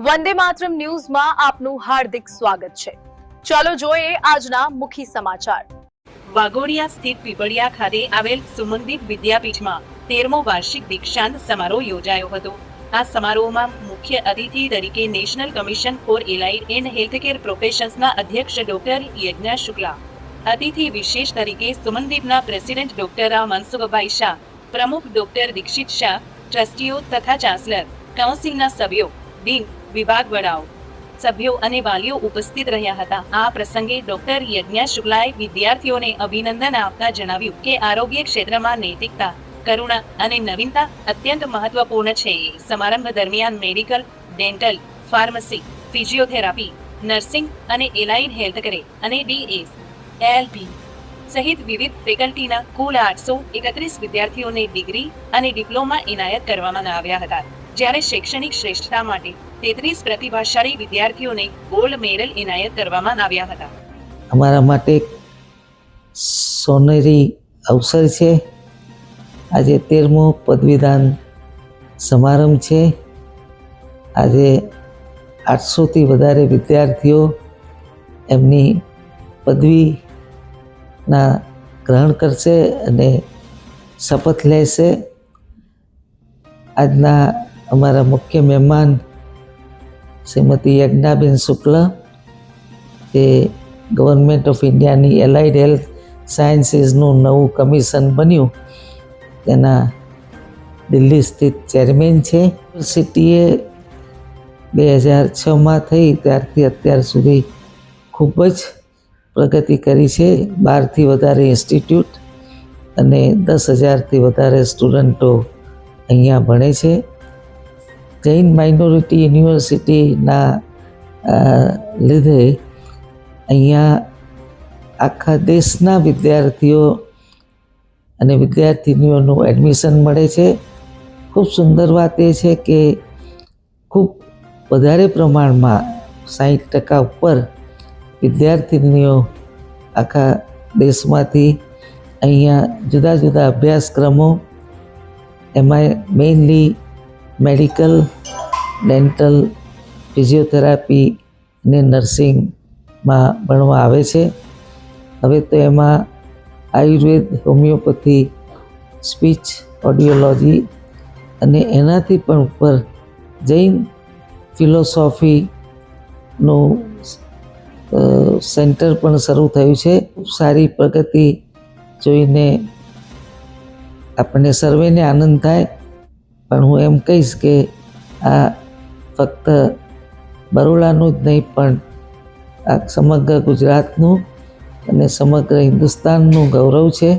વંદે માતરમ ન્યૂઝમાં આપનું હાર્દિક સ્વાગત છે। ચાલો જોઈએ આજના મુખ્ય સમાચાર। વાઘોડિયા સ્થિત પીપળિયા ખાતે આવેલ સુમનદીપ વિદ્યાપીઠમાં 13મો વાર્ષિક દીક્ષાંત સમારોહ યોજાયો હતો। આ સમારોહમાં મુખ્ય અતિથિ તરીકે national commission for allied and healthcare પ્રોફેશન્સના અધ્યક્ષ ડોક્ટર યજ્ઞ શુક્લા, અતિથિ વિશેષ તરીકે સુમનદીપના પ્રેસિડેન્ટ ડોક્ટર મનસુખભાઈ શાહ, પ્રમુખ ડોક્ટર દીક્ષિત શાહ, ટ્રસ્ટીઓ તથા ચાન્સલર, કાઉન્સિલના સભ્યો, ડીન, વિભાગ વડાઓ, સભ્યો અને વાલીઓ ઉપસ્થિત રહ્યા હતા। આ પ્રસંગે ડોક્ટર યજ્ઞ શુક્લાએ વિદ્યાર્થીઓને અભિનંદન આપતા જણાવ્યું કે આરોગ્ય ક્ષેત્રમાં નૈતિકતા, કરુણા અને નવીનતા અત્યંત મહત્વપૂર્ણ છે। સમારંભ દરમિયાન medical, dental, pharmacy, physiotherapy, nursing અને એલાઇડ હેલ્થકેર અને ડીએસ, એલપી સહિત વિવિધ ફેકલ્ટીના કુલ 831 વિદ્યાર્થીઓને ડિગ્રી અને ડિપ્લોમા એનાયત કરવામાં આવ્યા હતા, જ્યારે શૈક્ષણિક શ્રેષ્ઠતા માટે 33 પ્રતિભાશાળી વિદ્યાર્થીઓને ગોલ્ડ મેડલ એનાયત કરવામાં આવ્યા હતા। અમારા માટે સોનેરી અવસર છે। આજે 13મો પદવીદાન સમારંભ છે। આજે 800થી વધારે વિદ્યાર્થીઓ એમની પદવીના ગ્રહણ કરશે અને શપથ લેશે। આજના અમારા મુખ્ય મહેમાન શ્રીમતી યજ્ઞાબેન શુક્લ, જે ગવર્મેન્ટ ઓફ ઇન્ડિયાની એલાઇડ હેલ્થ સાયન્સીસનું નવું કમિશન બન્યું તેના દિલ્હી સ્થિત ચેરમેન છે। યુનિવર્સિટીએ 2006માં થઈ ત્યારથી અત્યાર સુધી ખૂબ જ પ્રગતિ કરી છે। 12થી વધારે ઇન્સ્ટિટ્યૂટ અને 10,000થી વધારે સ્ટુડન્ટો અહીંયા ભણે છે। જૈન માઇનોરિટી યુનિવર્સિટીના લીધે અહીંયા આખા દેશના વિદ્યાર્થીઓ અને વિદ્યાર્થિનીઓનું એડમિશન મળે છે। ખૂબ સુંદર વાત એ છે કે ખૂબ વધારે પ્રમાણમાં 60% ઉપર વિદ્યાર્થિનીઓ આખા દેશમાંથી અહીંયા જુદા જુદા અભ્યાસક્રમો, એમાં મેઇનલી મેડિકલ, ડેન્ટલ, ફિઝિયોથેરાપી અને નર્સિંગમાં ભણવા આવે છે। હવે તો એમાં આયુર્વેદ, હોમિયોપેથી, સ્પીચ ઓડિયોલોજી અને એનાથી પણ ઉપર જૈન ફિલોસોફીનું સેન્ટર પણ શરૂ થયું છે। ખૂબ સારી પ્રગતિ જોઈને આપણને સર્વેને આનંદ થાય। પણ હું એમ કહીશ કે આ ફક્ત બરોડાનું જ નહીં પણ આ સમગ્ર ગુજરાતનું અને સમગ્ર હિન્દુસ્તાનનું ગૌરવ છે।